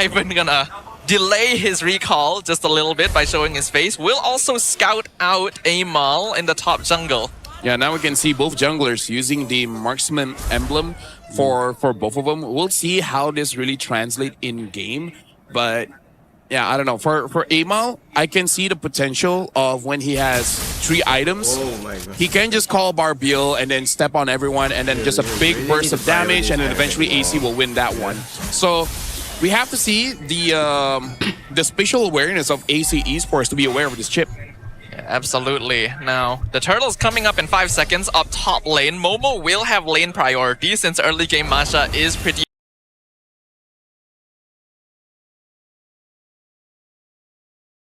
Ivan gonna delay his recall just a little bit by showing his face. Will also scout out Amal in the top jungle. Yeah, now we can see both junglers using the marksman emblem for both of them. We'll see how this really translates in game, but yeah, I don't know. For Amal, I can see the potential of when he has 3 items. Oh my god. He can just call Barbiel and then step on everyone and then just a big burst of damage, and then eventually AC will win that one. So we have to see the spatial awareness of AC Esports to be aware of this chip. Yeah, absolutely. Now, the turtle's coming up in 5 seconds up top lane. Momo will have lane priority since early game Masha is pretty...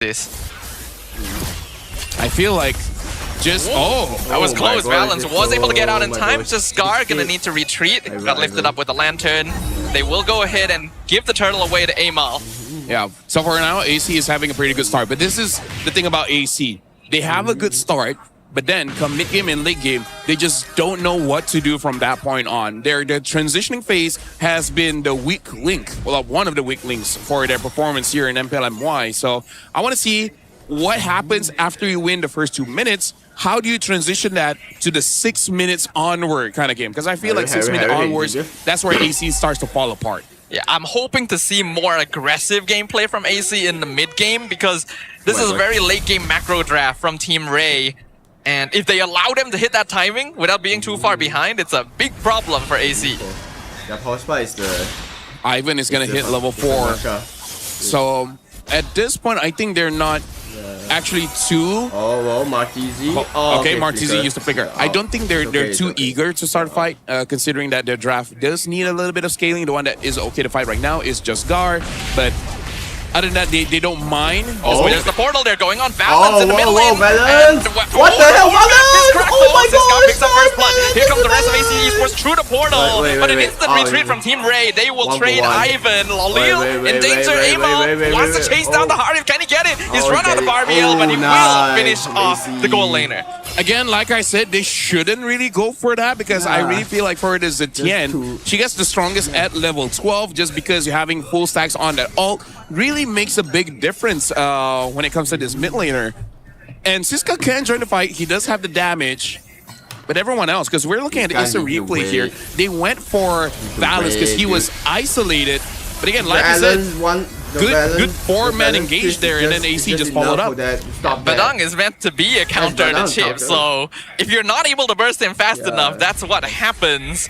I feel like just... That was close. Valence was able to get out in time. gosh. Just Scar gonna need to retreat. Got lifted up with the lantern. They will go ahead and give the turtle away to Amal. Yeah, so for now, AC is having a pretty good start. But this is the thing about AC. They have a good start, but then come mid-game and late game, they just don't know what to do from that point on. Their transitioning phase has been the weak link, well, one of the weak links for their performance here in MPL MY. So I want to see what happens after you win the first 2 minutes. How do you transition that to the 6 minutes onward kind of game? Because I feel like 6 minutes onwards, that's where AC starts to fall apart. Yeah, I'm hoping to see more aggressive gameplay from AC in the mid-game because this is a very late-game macro draft from Team Ray. And if they allow them to hit that timing without being too far behind, it's a big problem for AC. The power spot is the... Ivan is going to hit level 4. So at this point, I think they're not actually too... Oh, well, Martizi. Okay, Martizi used to flicker. I don't think they're too eager to start a fight, considering that their draft does need a little bit of scaling. The one that is okay to fight right now is just Gar, but other than that, they don't mind. Oh, there's the portal. They're going on Valence in the middle lane. Valence! What the hell, Valence? Oh my god, picks up first blood. Here comes the rest of AC Esports through the portal. But an instant retreat from Team Ray. They will trade Ivan. Lalil in danger. Amal wants to chase down the Hardiv. Can he get it? He's run out of Barbiel, but he will finish off the goal laner. Again, like I said, they shouldn't really go for that because I really feel like for the Zetienne, she gets the strongest at level 12 just because you're having full stacks on that ult really makes a big difference when it comes to this mid laner. And Siska can join the fight. He does have the damage. But everyone else, because we're looking at the instant replay here, they went for Valence because he was isolated. But again, like I said, good 4-man engage there, and then AC just followed up. Badang is meant to be a counter to Chip, so if you're not able to burst him fast enough, that's what happens.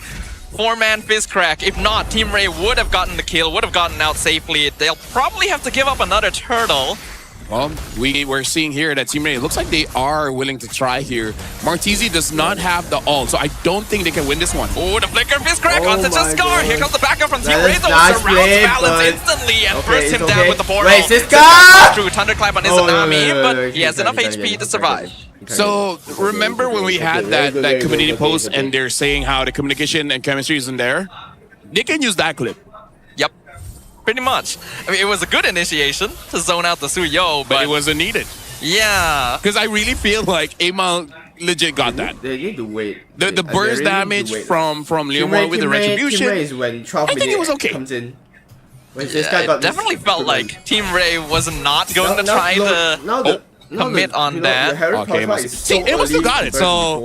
4-man fist crack. If not, Team Ray would have gotten the kill, would have gotten out safely. They'll probably have to give up another turtle. Well, we're seeing here that Team Ray, it looks like they are willing to try here. Martizi does not have the ult, so I don't think they can win this one. Oh, the flicker fist crack onto just Scar. Here comes the backup from Team Ray, though. Surrounds Valence instantly and bursts him down with the portal. Wait, Siska! Through Thunderclap on his Tsunami, but he has enough HP to survive. So remember when we had that community post and they're saying how the communication and chemistry isn't there? They can use that clip. Yep, pretty much. I mean, it was a good initiation to zone out the Suyo, but it wasn't needed. Yeah. Because I really feel like Amal legit got that. They need to wait. The burst damage from Leomor with the retribution, I think it was okay. Comes in. It definitely felt like Team Ray was not going to try to commit on that. Okay, see, it was still got it, so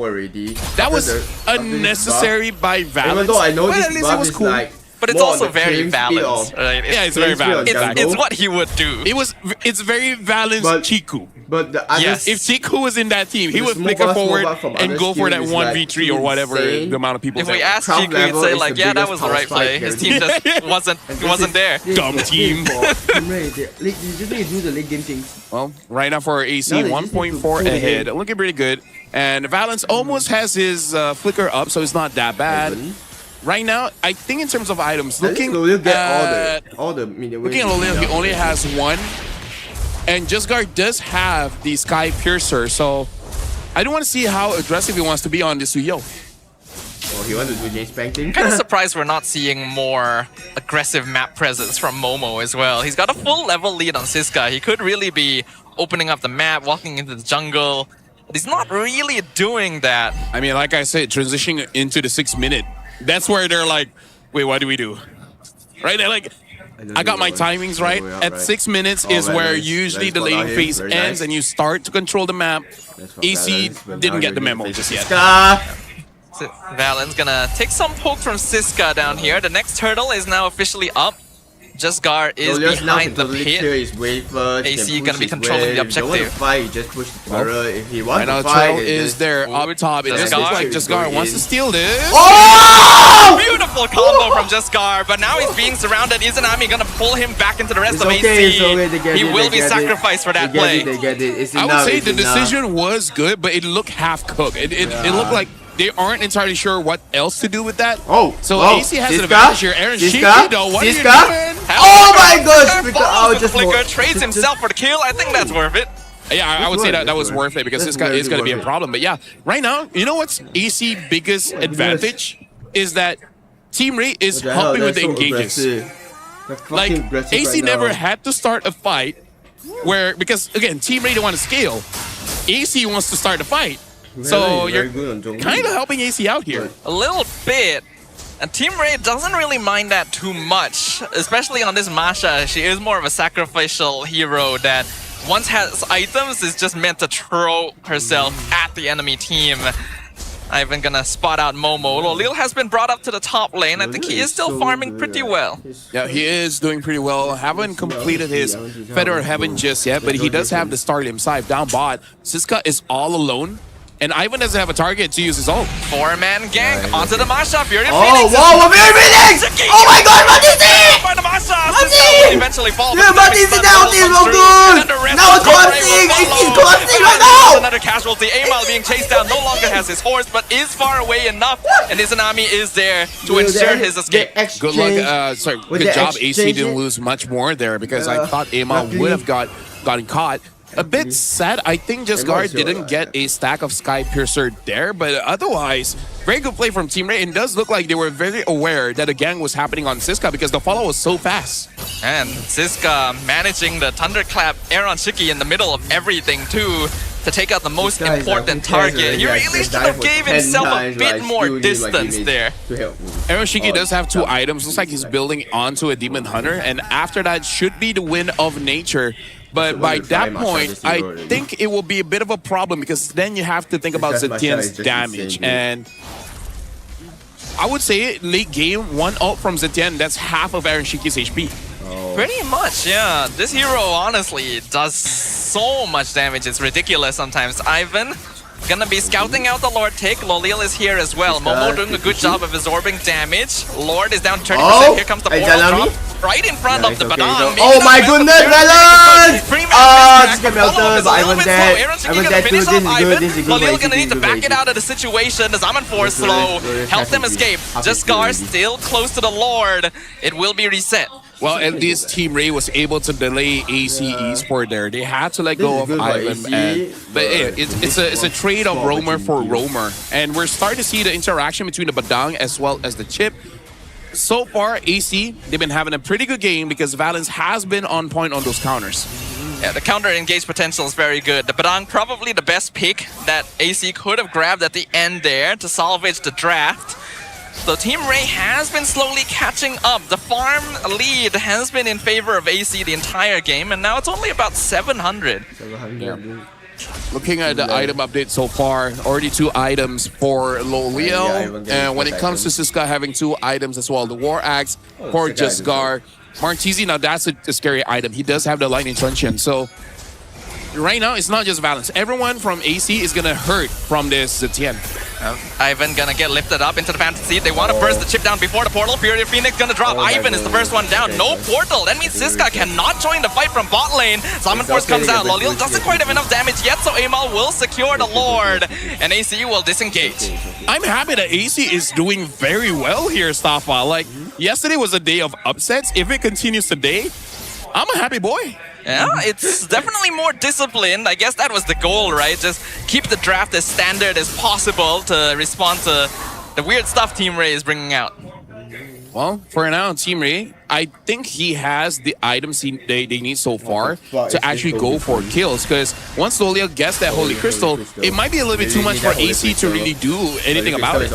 that was unnecessary by Valence. Even though I know but this at least it was cool. But it's also very Valence. Right? Yeah, it's very Valence. It's what he would do. It's very Valence Chiku. But the others, if Chiku was in that team, he would flicker forward and go for that 1v3 or whatever the amount of people. If we asked Chiku, he'd say like, yeah, that was the right play. His team just wasn't there. Dumb team. They just need to do the late game things. Well, right now for AC, 1.4 ahead. Looking pretty good. And Valence almost has his flicker up, so it's not that bad. Right now, I think in terms of items, looking at Lolil, he only has one. And Justguard does have the Sky Piercer, so I don't want to see how aggressive he wants to be on this Suyo. Oh, he wants to do James Banking. Kind of surprised we're not seeing more aggressive map presence from Momo as well. He's got a full level lead on Siska. He could really be opening up the map, walking into the jungle. But he's not really doing that. I mean, like I said, transitioning into the 6 minute. That's where they're like, wait, what do we do? Right? They're like, I got my timings right. At 6 minutes is where usually the laning phase ends and you start to control the map. AC didn't get the memo just yet. Valen's gonna take some poke from Siska down here. The next turtle is now officially up. Jesgar is behind the pit. AC gonna be controlling the objective. Fight, just push the turret. If he wants to fight, is there up top. It looks like Jesgar wants to steal this. Oh! Beautiful combo from Jesgar, but now he's being surrounded. Izanami gonna pull him back into the rest of AC. He will be sacrificed for that play. I would say the decision was good, but it looked half cooked. It looked like they aren't entirely sure what else to do with that. So AC has an advantage here. Aaron Shiki, though, what are you doing? Oh my gosh! Just flicker trades himself for the kill. I think that's worth it. Yeah, I would say that was worth it because this guy is going to be a problem. But yeah, right now, you know what's AC biggest advantage is that Team Ray is helping with the engages. Like AC never had to start a fight where, because again, Team Ray don't want to scale. AC wants to start a fight. So you're kind of helping AC out here. A little bit. And Team Ray doesn't really mind that too much, especially on this Masha. She is more of a sacrificial hero that once has items is just meant to throw herself at the enemy team. Ivan gonna spot out Momo. Lolil has been brought up to the top lane. I think he is still farming pretty well. Yeah, he is doing pretty well. Haven't completed his Feather of Heaven just yet, but he does have the Star himself down bot. Siska is all alone. And Ivan doesn't have a target to use his ult. 4-man gank onto the Masha. Fury Oh, Phoenix. wow, Fury Phoenix! Oh my god, what is it? By the Masha. What's Siska will it? eventually fall. Dude, what is it now? This is so good! Now it's collapsing! It's collapsing right now! Another casualty. Amal being chased down. No longer has his horse, but is far away enough. And Izanami is there to ensure his escape. Good luck. Sorry, good job. AC didn't lose much more there because I thought Amal would have gotten caught. A bit sad. I think Jesgar didn't get a stack of Sky Piercer there, but otherwise, very good play from Team Ray. And it does look like they were very aware that a gang was happening on Siska because the follow was so fast. And Siska managing the Thunderclap Aaron Shiki in the middle of everything too to take out the most important target. He really should have gave himself a bit more distance there. Aaron Shiki does have 2 items. Looks like he's building onto a Demon Hunter, and after that should be the win of nature. But by that point, I think it will be a bit of a problem because then you have to think about Zetien's damage. And I would say late game, 1 ult from Zetien, that's half of Aaron Shiki's HP. Pretty much, yeah. This hero honestly does so much damage. It's ridiculous sometimes. Ivan gonna be scouting out the Lord take. Lolil is here as well. Momo doing a good job of absorbing damage. Lord is down 30%. Here comes the portal drop right in front of the Badang. Oh my goodness, Valon! Just get melted, but Ivan dead. Ivan dead too. This is good. Lolil gonna need to back it out of the situation. The Zaman Force slow. Help them escape. Jesgar still close to the Lord. It will be reset. Well, at least Team Ray was able to delay AC Esport there. They had to let go of Ivan. But it's a trade of roamer for roamer. And we're starting to see the interaction between the Badang as well as the Chip. So far, AC, they've been having a pretty good game because Valence has been on point on those counters. Yeah, the counter engage potential is very good. The Badang probably the best pick that AC could have grabbed at the end there to salvage the draft. So Team Ray has been slowly catching up. The farm lead has been in favor of AC the entire game, and now it's only about 700. Yeah. Looking at the item update so far, already 2 items for Lolil. And when it comes to Siska having 2 items as well, the War Axe for Jesgar. Martizi, now that's a scary item. He does have the Lightning Truncheon. So right now, it's not just Valence. Everyone from AC is going to hurt from this Zetien. Ivan gonna get lifted up into the fantasy. They want to burst the chip down before the portal. Fury of Phoenix gonna drop. Ivan is the first one down. No portal. That means Siska cannot join the fight from bot lane. Zaman Force comes out. Lolil doesn't quite have enough damage yet, so Amal will secure the Lord. And AC will disengage. I'm happy that AC is doing very well here, Stafa. Like, yesterday was a day of upsets. If it continues today, I'm a happy boy. Yeah, it's definitely more disciplined. I guess that was the goal, right? Just keep the draft as standard as possible to respond to the weird stuff Team Ray is bringing out. Well, for now, Team Ray, I think he has the items they need so far to actually go for kills. Because once Lolil gets that Holy Crystal, it might be a little bit too much for AC to really do anything about it.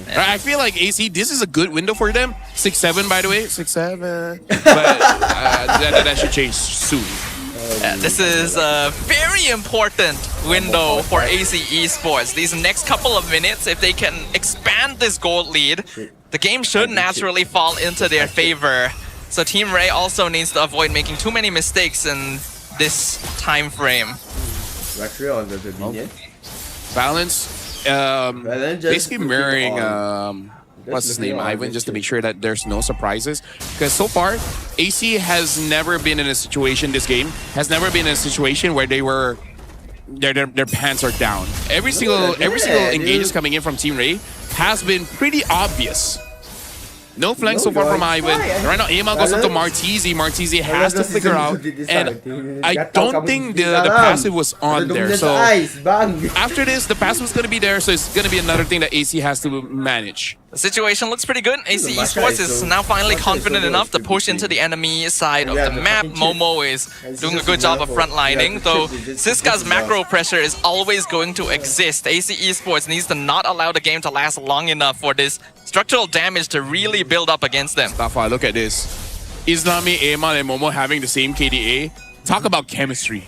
I feel like AC, this is a good window for them 6-7, by the way. 6-7. But that should change soon. This is a very important window for AC Esports. These next couple of minutes, if they can expand this gold lead, the game should naturally fall into their favor. So Team Ray also needs to avoid making too many mistakes in this time frame. Actually on the minion. Balance, basically mirroring what's his name, Ivan, just to make sure that there's no surprises. Because so far, AC has never been in a situation, this game has never been in a situation where they were, their pants are down. Every single engages coming in from Team Ray has been pretty obvious. No flank so far from Ivan. Right now, Amal goes up to Martizi. Martizi has to figure out. And I don't think the passive was on there. So after this, the passive is going to be there. So it's going to be another thing that AC has to manage. The situation looks pretty good. AC Esports is now finally confident enough to push into the enemy side of the map. Momo is doing a good job of frontlining, though Siska's macro pressure is always going to exist. AC Esports needs to not allow the game to last long enough for this structural damage to really build up against them. Stafa, look at this. Islami, Amal, and Momo having the same KDA. Talk about chemistry.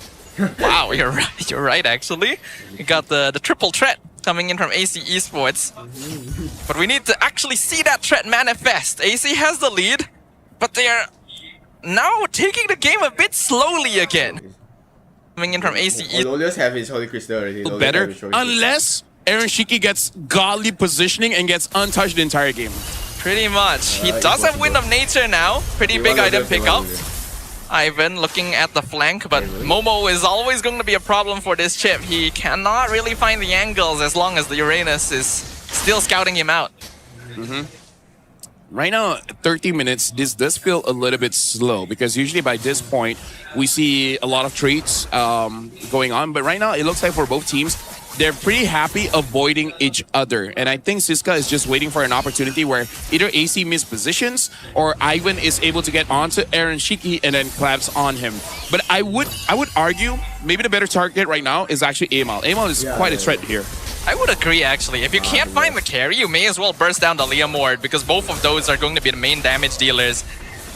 Wow, you're right. You're right, actually. You got the triple threat coming in from AC Esports. But we need to actually see that threat manifest. AC has the lead, but they are now taking the game a bit slowly again. Coming in from AC Esports. Lolios have his Holy Crystal already. Better, unless Aaron Shiki gets godly positioning and gets untouched the entire game. Pretty much. He does have Wind of Nature now. Pretty big item pickup. Ivan looking at the flank, but Momo is always going to be a problem for this chip. He cannot really find the angles as long as the Uranus is still scouting him out. Right now, 30 minutes, this does feel a little bit slow because usually by this point, we see a lot of trades going on. But right now, it looks like for both teams, they're pretty happy avoiding each other. And I think Siska is just waiting for an opportunity where either AC mispositions or Ivan is able to get onto Aaron Shiki and then collapse on him. But I would argue maybe the better target right now is actually Amal. Amal is quite a threat here. I would agree, actually. If you can't find the carry, you may as well burst down the Liam Ward because both of those are going to be the main damage dealers.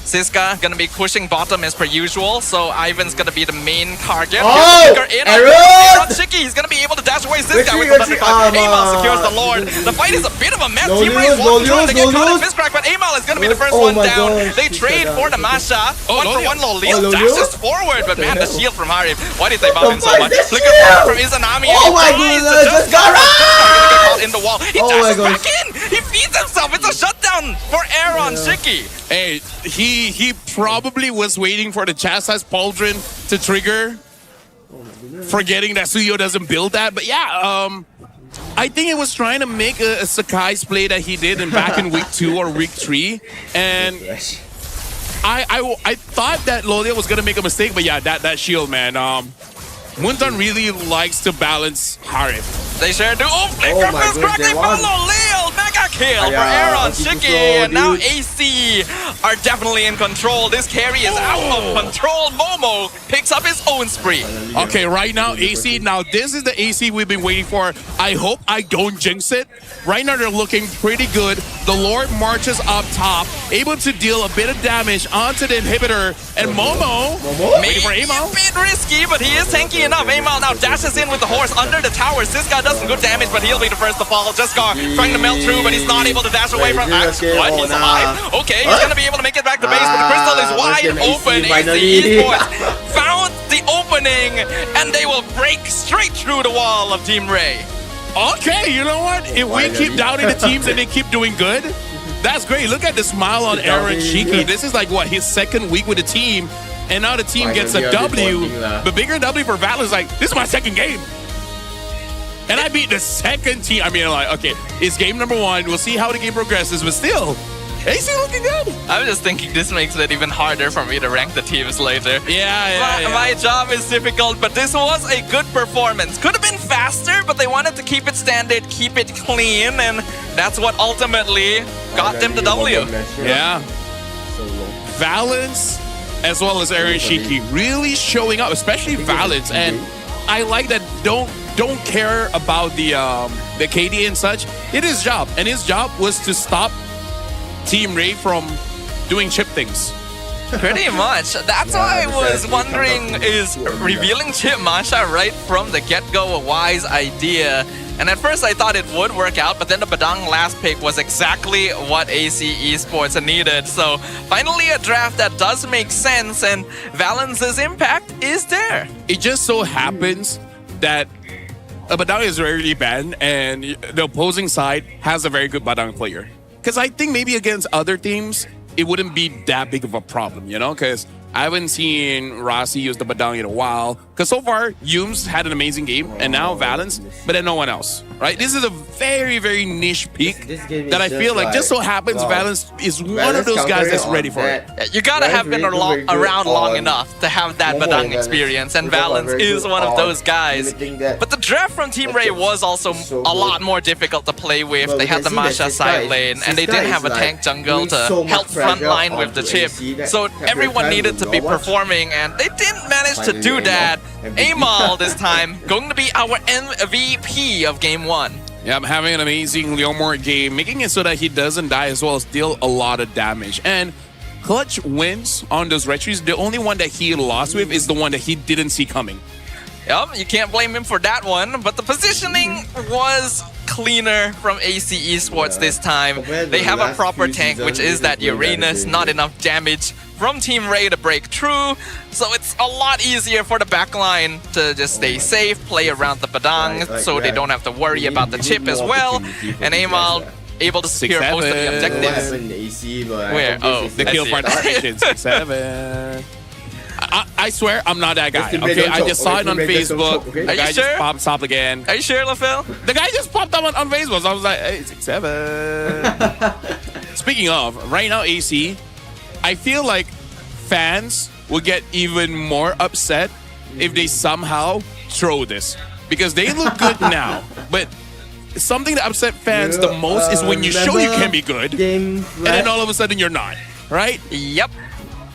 Siska gonna be pushing bottom as per usual, so Ivan's gonna be the main target. Oh! Aaron Shiki, he's gonna be able to dash away Siska with the Thunderclap. Amal secures the Lord. The fight is a bit of a mess. Team Ray's walking through to get caught in Fistcrack, but Amal is gonna be the first one down. They trade for the Masha. One for one, Lolil dashes forward, but man, the shield from Harif. Why did they buff him so much? Flicker from Izanami. Oh my goodness, just got right! In the wall. He dashes back in. He feeds himself. It's a shutdown for Aaron Shiki. Hey, he probably was waiting for the Chastise Pauldron to trigger, forgetting that Suyo doesn't build that. But yeah, I think it was trying to make a Sakai's play that he did back in week 2 or week 3, and I thought that Lolia was gonna make a mistake, but yeah, that shield, man. Muntan really likes to balance Harif. They share do. Oh, Flicker Fistcrack, they follow Lil. Mega kill for Aaron Shiki. And now AC are definitely in control. This carry is out of control. Momo picks up his own spree. Okay, right now, AC. Now, this is the AC we've been waiting for. I hope I don't jinx it. Right now, they're looking pretty good. The Lord marches up top, able to deal a bit of damage onto the inhibitor. And Momo waiting for Amal. A bit risky, but he is tanky enough. Amal now dashes in with the horse under the tower. Siska does some good damage, but he'll be the first to fall. Juskar trying to melt through, but he's not able to dash away from Axe. What? He's alive? Okay, he's gonna be able to make it back to base, but the crystal is wide open. AC Esports found the opening, and they will break straight through the wall of Team Ray. Okay, you know what? If we keep doubting the teams and they keep doing good, that's great. Look at the smile on Aaron Shiki. This is like, what, his second week with the team, and now the team gets a W. The bigger W for Valor is like, this is my second game. And I beat the second team. I mean, like, okay, it's game number 1. We'll see how the game progresses, but still, AC looking good. I'm just thinking this makes it even harder for me to rank the teams later. Yeah. My job is difficult, but this was a good performance. Could have been faster, but they wanted to keep it standard, keep it clean, and that's what ultimately got them the W. Yeah. Valence, as well as Aaron Shiki, really showing up, especially Valence. And I like that don't care about the KD and such. It is his job, and his job was to stop Team Ray from doing chip things. Pretty much. That's why I was wondering, is revealing Chip Masha right from the get-go a wise idea? And at first I thought it would work out, but then the Badang last pick was exactly what AC Esports needed. So finally a draft that does make sense, and Valence's impact is there. It just so happens that a Badang is rarely banned, and the opposing side has a very good Badang player. Because I think maybe against other teams, it wouldn't be that big of a problem, you know? Because I haven't seen Rossi use the Badang in a while. Because so far, Yums had an amazing game, and now Valence, but then no one else, right? This is a very, very niche pick that I feel like just so happens Valence is one of those guys that's ready for it. You gotta have been around long enough to have that Badang experience, and Valence is one of those guys. But the draft from Team Ray was also a lot more difficult to play with. They had the Masha side lane, and they didn't have a tank jungle to help frontline with the chip. So everyone needed to be performing, and they didn't manage to do that. Amal this time going to be our MVP of Game 1. Yeah, I'm having an amazing Leomord game, making it so that he doesn't die as well as deal a lot of damage. And Clutch wins on those retries. The only one that he lost with is the one that he didn't see coming. Yep, you can't blame him for that one, but the positioning was cleaner from AC Esports this time. They have a proper tank, which is that Uranus, not enough damage from Team Ray to break through, so it's a lot easier for the backline to just stay safe, play around the Badang, so they don't have to worry about the chip as well, and Amal able to secure most of the objectives. Where? Oh, the kill participation, 6-7. I swear I'm not that guy. Okay, I just saw it on Facebook. The guy just pops up again. Are you sure, LaFell? The guy just popped up on Facebook. So I was like, hey, 6-7. Speaking of, right now AC, I feel like fans will get even more upset if they somehow throw this, because they look good now, but something that upset fans the most is when you show you can be good and then all of a sudden you're not, right? Yep.